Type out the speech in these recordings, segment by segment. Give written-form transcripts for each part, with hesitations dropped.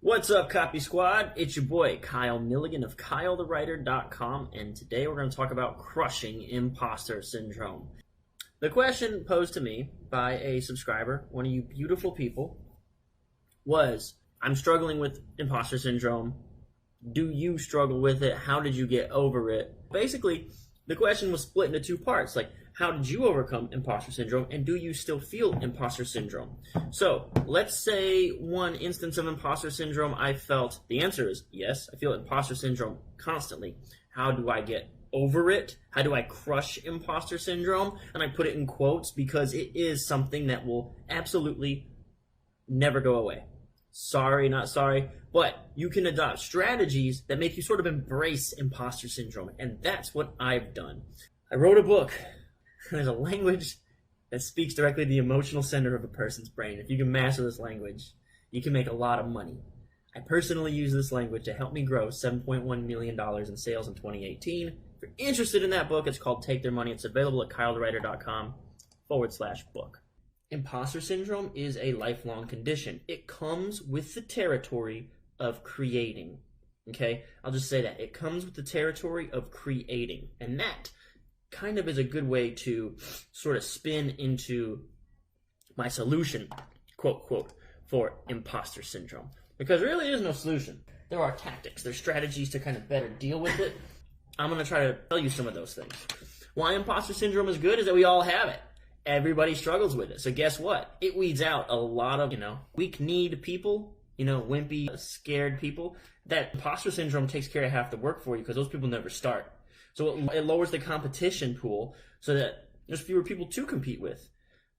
What's up, Copy Squad? It's your boy, Kyle Milligan of KyleTheWriter.com, and today we're going to talk about crushing imposter syndrome. The question posed to me by a subscriber, one of you beautiful people, was, I'm struggling with imposter syndrome. Do you struggle with it? How did you get over it? Basically, the question was split into two parts, like, how did you overcome imposter syndrome, and do you still feel imposter syndrome? So, let's say one instance of imposter syndrome I felt. The answer is yes, I feel imposter syndrome constantly. How do I get over it? How do I crush imposter syndrome? And I put it in quotes because it is something that will absolutely never go away. Sorry, not sorry, but you can adopt strategies that make you sort of embrace imposter syndrome, and that's what I've done. I wrote a book. There's a language that speaks directly to the emotional center of a person's brain. If you can master this language, you can make a lot of money. I personally use this language to help me grow $7.1 million in sales in 2018. If you're interested in that book, it's called Take Their Money. It's available at KyleTheWriter.com/book. Imposter syndrome is a lifelong condition. It comes with the territory of creating. Okay? I'll just say that. It comes with the territory of creating. And that kind of is a good way to sort of spin into my solution, quote, quote, for imposter syndrome. Because there really is no solution. There are tactics. There's strategies to kind of better deal with it. I'm going to try to tell you some of those things. Why imposter syndrome is good is that we all have it. Everybody struggles with it. So guess what? It weeds out a lot of, weak-kneed people, wimpy, scared people. That imposter syndrome takes care of half the work for you because those people never start. So it lowers the competition pool so that there's fewer people to compete with.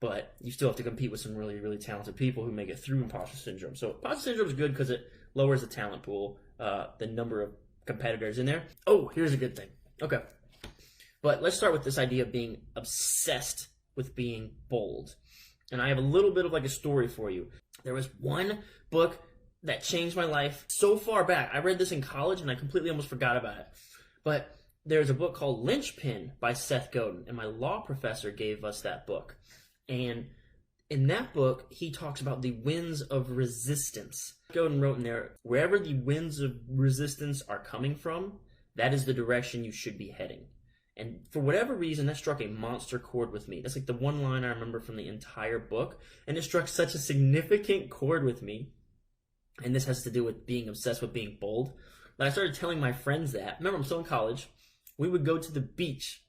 But you still have to compete with some really, really talented people who make it through imposter syndrome. So imposter syndrome is good because it lowers the talent pool, the number of competitors in there. Oh, here's a good thing. Okay. But let's start with this idea of being obsessed with being bold. And I have a little bit of like a story for you. There was one book that changed my life so far back. I read this in college and I completely almost forgot about it. But there's a book called Lynchpin by Seth Godin, and my law professor gave us that book. And in that book, he talks about the winds of resistance. Godin wrote in there, wherever the winds of resistance are coming from, that is the direction you should be heading. And for whatever reason, that struck a monster chord with me. That's like the one line I remember from the entire book, and it struck such a significant chord with me. And this has to do with being obsessed with being bold. But I started telling my friends that. Remember, I'm still in college. We would go to the beach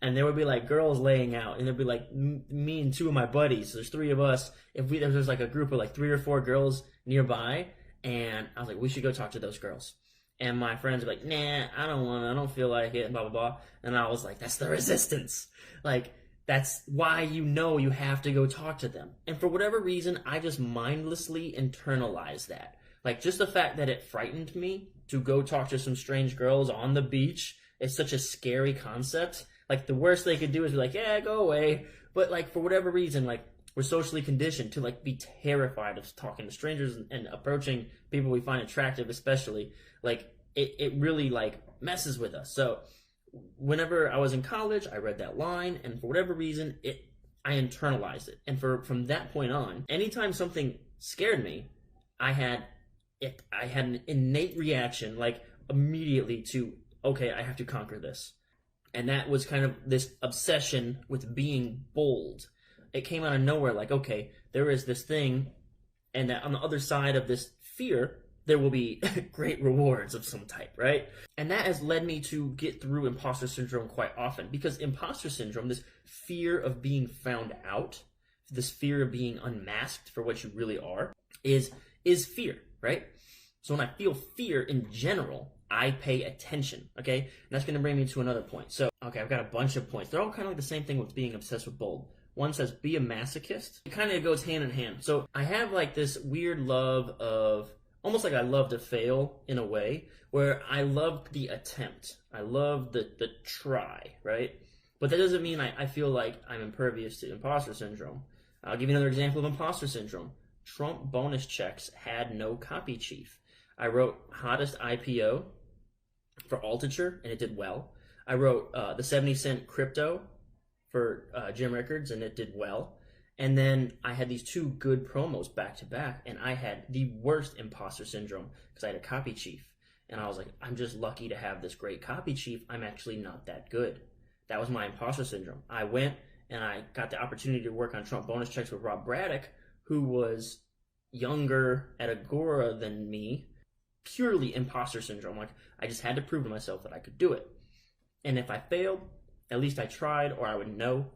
and there would be like girls laying out, and there'd be like me and two of my buddies. There's three of us. There's like a group of like 3 or 4 girls nearby, and I was like, we should go talk to those girls. And my friends were like, nah, I don't feel like it, and blah, blah, blah. And I was like, that's the resistance. Like, that's why you have to go talk to them. And for whatever reason, I just mindlessly internalized that. Like, just the fact that it frightened me to go talk to some strange girls on the beach is such a scary concept. Like, the worst they could do is be like, yeah, go away. But, like, for whatever reason, like, we're socially conditioned to, like, be terrified of talking to strangers and approaching people we find attractive, especially. Like, it really, like, messes with us. So, whenever I was in college, I read that line, and for whatever reason, I internalized it. And from that point on, anytime something scared me, I had an innate reaction, like, immediately to, okay, I have to conquer this. And that was kind of this obsession with being bold. It came out of nowhere, like, okay, there is this thing, and that on the other side of this fear, there will be great rewards of some type, right? And that has led me to get through imposter syndrome quite often, because imposter syndrome, this fear of being found out, this fear of being unmasked for what you really are, is fear. Right? So when I feel fear in general, I pay attention, okay? And that's going to bring me to another point. So, okay, I've got a bunch of points. They're all kind of like the same thing with being obsessed with bold. One says, be a masochist. It kind of goes hand in hand. So I have like this weird love of, almost like I love to fail in a way, where I love the attempt. I love the try, right? But that doesn't mean I feel like I'm impervious to imposter syndrome. I'll give you another example of imposter syndrome. Trump bonus checks had no copy chief. I wrote hottest IPO for Altucher, and it did well. I wrote the 70 cent crypto for Jim Rickards, and it did well. And then I had these 2 good promos back to back, and I had the worst imposter syndrome because I had a copy chief. And I was like, I'm just lucky to have this great copy chief. I'm actually not that good. That was my imposter syndrome. I went and I got the opportunity to work on Trump bonus checks with Rob Braddock, who was younger at Agora than me. Purely imposter syndrome. Like, I just had to prove to myself that I could do it. And if I failed, at least I tried, or I would know.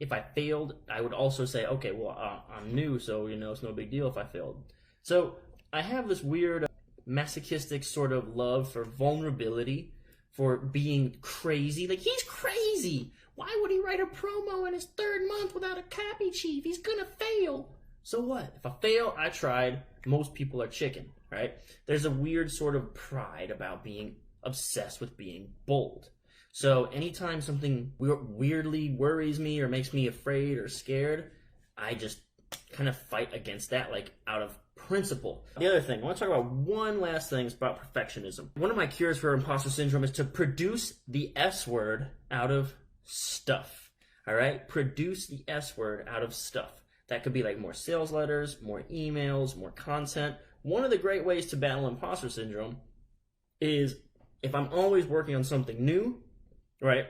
If I failed, I would also say, okay, well, I'm new, so, it's no big deal if I failed. So I have this weird masochistic sort of love for vulnerability, for being crazy. Like, he's crazy. Why would he write a promo in his 3rd month without a copy chief? He's gonna fail. So what? If I fail, I tried. Most people are chicken, right? There's a weird sort of pride about being obsessed with being bold. So anytime something weirdly worries me or makes me afraid or scared, I just kind of fight against that, like, out of principle. The other thing, I want to talk about one last thing. It's about perfectionism. One of my cures for imposter syndrome is to produce the S word out of stuff. All right? Produce the S word out of stuff. That could be like more sales letters, more emails, more content. One of the great ways to battle imposter syndrome is if I'm always working on something new, right?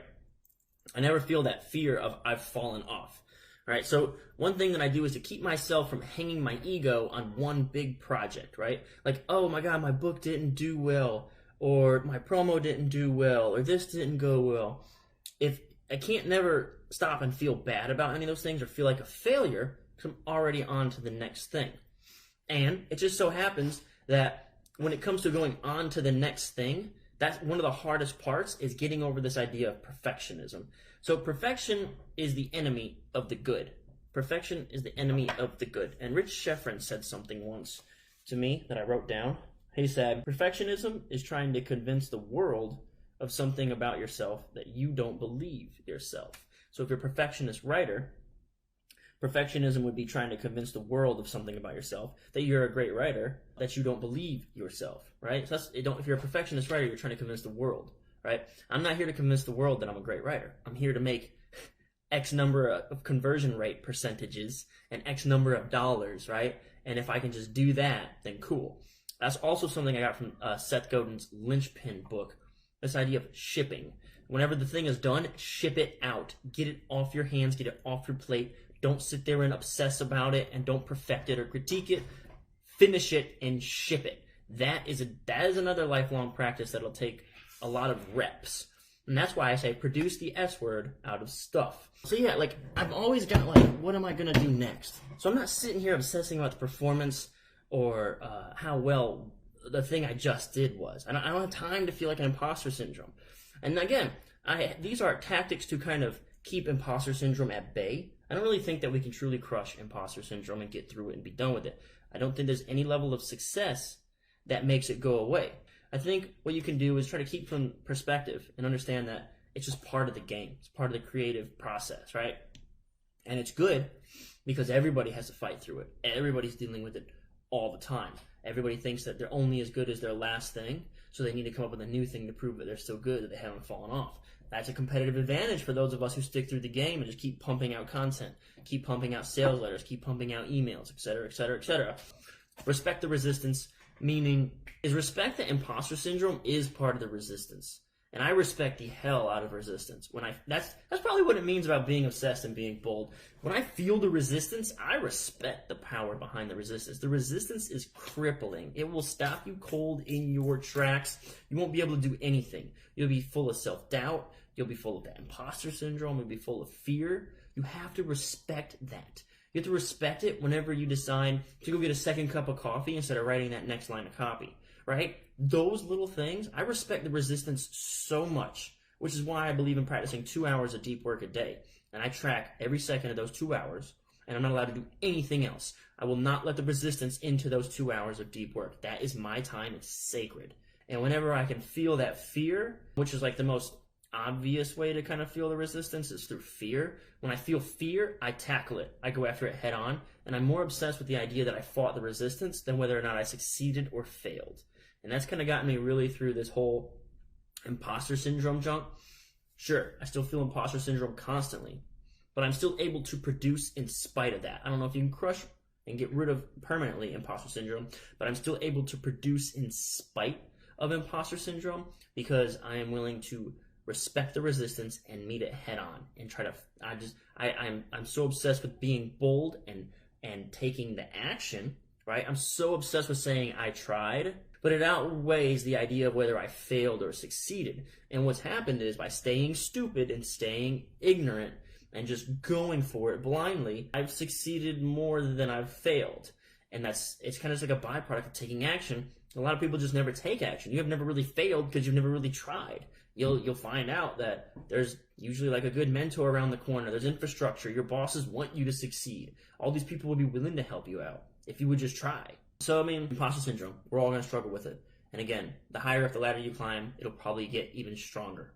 I never feel that fear of I've fallen off. Right, so one thing that I do is to keep myself from hanging my ego on one big project, right? Like, oh my God, my book didn't do well, or my promo didn't do well, or this didn't go well. If I can't never stop and feel bad about any of those things or feel like a failure, because I'm already on to the next thing. And it just so happens that when it comes to going on to the next thing, that's one of the hardest parts, is getting over this idea of perfectionism. So perfection is the enemy of the good. Perfection is the enemy of the good. And Rich Schefren said something once to me that I wrote down. He said, perfectionism is trying to convince the world of something about yourself that you don't believe yourself. So if you're a perfectionist writer, perfectionism would be trying to convince the world of something about yourself, that you're a great writer, that you don't believe yourself, right? So if you're a perfectionist writer, you're trying to convince the world, right? I'm not here to convince the world that I'm a great writer. I'm here to make X number of conversion rate percentages and X number of dollars, right? And if I can just do that, then cool. That's also something I got from Seth Godin's Linchpin book, this idea of shipping. Whenever the thing is done, ship it out. Get it off your hands, get it off your plate. Don't sit there and obsess about it, and don't perfect it or critique it. Finish it and ship it. That is another lifelong practice that'll take a lot of reps. And that's why I say produce the S word out of stuff. So yeah, like, I've always got like, what am I going to do next? So I'm not sitting here obsessing about the performance or how well the thing I just did was. I don't have time to feel like an imposter syndrome. And again, these are tactics to kind of keep imposter syndrome at bay. I don't really think that we can truly crush imposter syndrome and get through it and be done with it. I don't think there's any level of success that makes it go away. I think what you can do is try to keep from perspective and understand that it's just part of the game. It's part of the creative process, right? And it's good because everybody has to fight through it. Everybody's dealing with it all the time. Everybody thinks that they're only as good as their last thing, so they need to come up with a new thing to prove that they're still good, that they haven't fallen off. That's a competitive advantage for those of us who stick through the game and just keep pumping out content, keep pumping out sales letters, keep pumping out emails, etc., etc., etc. Respect the resistance, meaning is respect that imposter syndrome is part of the resistance. And I respect the hell out of resistance. That's probably what it means about being obsessed and being bold. When I feel the resistance, I respect the power behind the resistance. The resistance is crippling. It will stop you cold in your tracks. You won't be able to do anything. You'll be full of self-doubt. You'll be full of that imposter syndrome. You'll be full of fear. You have to respect that. You have to respect it whenever you decide to go get a second cup of coffee instead of writing that next line of copy, right? Those little things, I respect the resistance so much, which is why I believe in practicing 2 hours of deep work a day. And I track every second of those 2 hours, and I'm not allowed to do anything else. I will not let the resistance into those 2 hours of deep work. That is my time. It's sacred. And whenever I can feel that fear, which is like the most obvious way to kind of feel the resistance is through fear. When I feel fear, I tackle it. I go after it head on, and I'm more obsessed with the idea that I fought the resistance than whether or not I succeeded or failed. And that's kind of gotten me really through this whole imposter syndrome junk. Sure, I still feel imposter syndrome constantly, but I'm still able to produce in spite of that. I don't know if you can crush and get rid of permanently imposter syndrome, but I'm still able to produce in spite of imposter syndrome because I am willing to respect the resistance and meet it head on and try to. I'm so obsessed with being bold and taking the action, right? I'm so obsessed with saying I tried, but it outweighs the idea of whether I failed or succeeded. And what's happened is by staying stupid and staying ignorant and just going for it blindly, I've succeeded more than I've failed. And it's kind of like a byproduct of taking action. A lot of people just never take action. You have never really failed because you've never really tried. You'll find out that there's usually like a good mentor around the corner. There's infrastructure. Your bosses want you to succeed. All these people will be willing to help you out if you would just try. So, I mean, imposter syndrome, we're all going to struggle with it. And again, the higher up the ladder you climb, it'll probably get even stronger.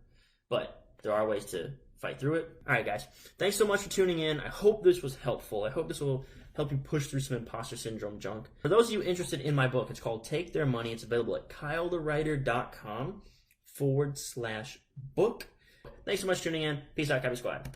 But there are ways to fight through it. All right, guys. Thanks so much for tuning in. I hope this was helpful. I hope this will help you push through some imposter syndrome junk. For those of you interested in my book, it's called Take Their Money. It's available at kylethewriter.com/book. Thanks so much for tuning in. Peace out, Copy Squad.